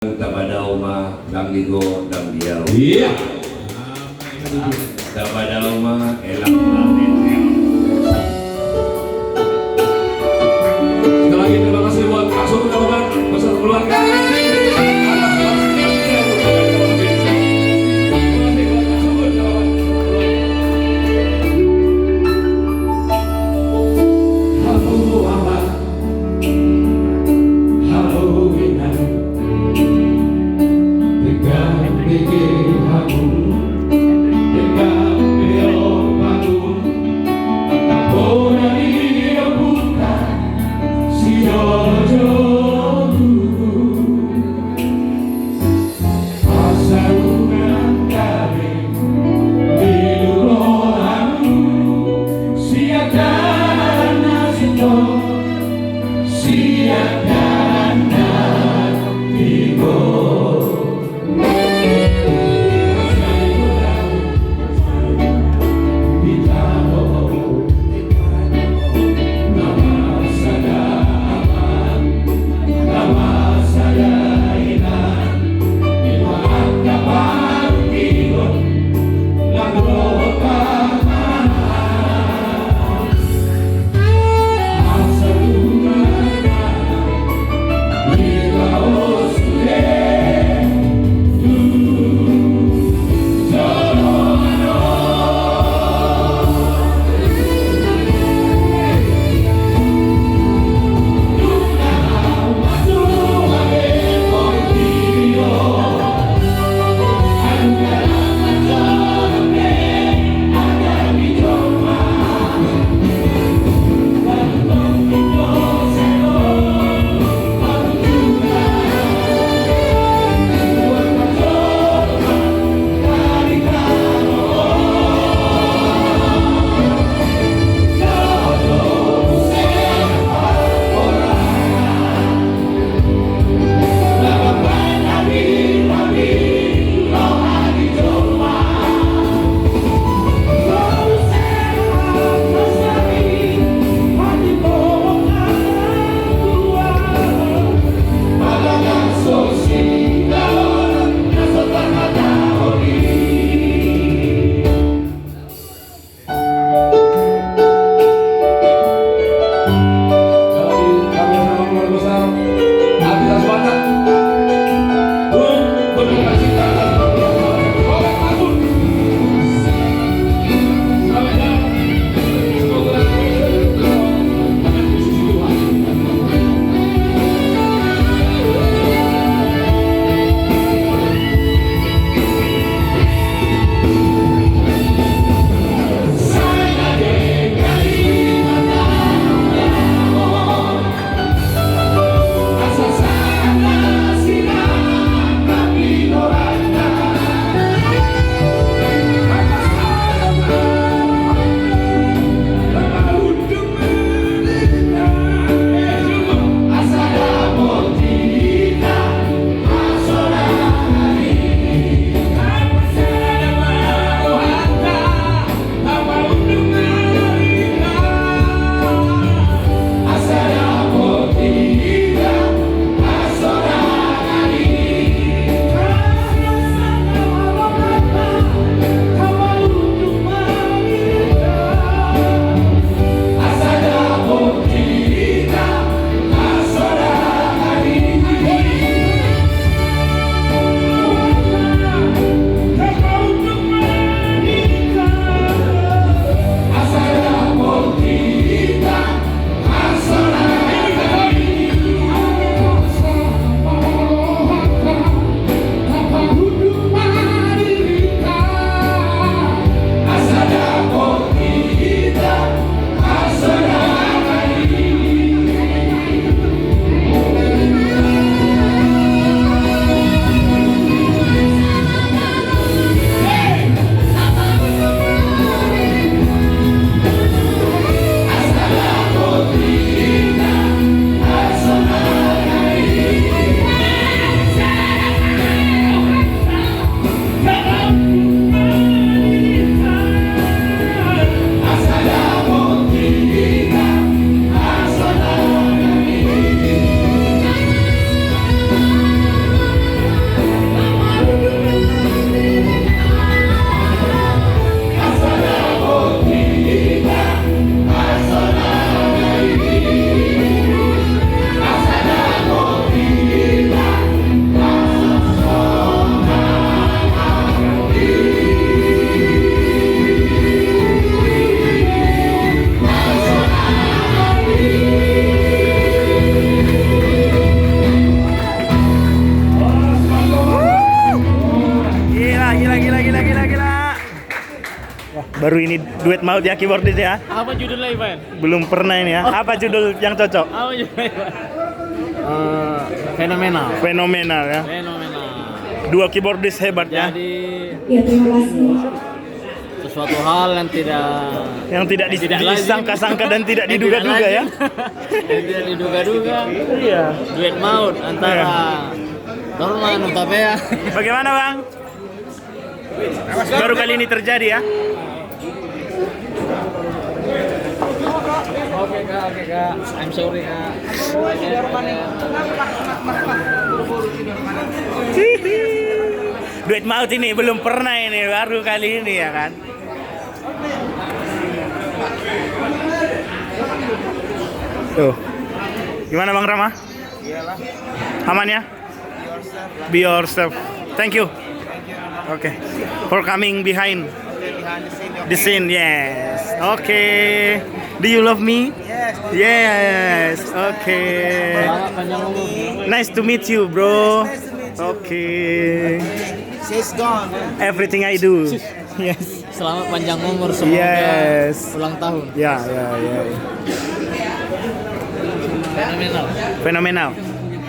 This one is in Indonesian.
Tabadaw ma lamligo lamdiyaw. Iya. Tabadaw ma elang natin. Sekali lagi terima kasih buat Kak Suru teman-teman beserta keluarga. Baru ini duet maut ya keyboardis ya. Apa judulnya Ivan? Belum pernah ini ya. Apa judul yang cocok? Apa judulnya Ivan? Fenomenal. Fenomenal ya. Fenomenal. Dua keyboardis hebat ya. Jadi Ya, terima kasih. sesuatu hal yang tidak Disangka-sangka dan tidak yang diduga-duga tidak ya. lazim. Yang tidak diduga-duga. Iya. Duet maut antara Norman Utapea. Bagaimana Bang? Baru kali ini terjadi ya. Oke kak. I'm sorry kak. Duet maut ini belum pernah ini, baru kali ini ya kan. Tuh. Gimana Bang Rama? Aman ya? Be yourself. Thank you. Okay. For coming behind the scene. Yes. Okay. Do you love me? Yes. Okay. Selamat panjang umur. Nice to meet you, bro. Okay. She's gone. Everything I do. Yes. Selamat panjang umur semoga Yes. ulang tahun. Ya. Fenomenal. Fenomenal.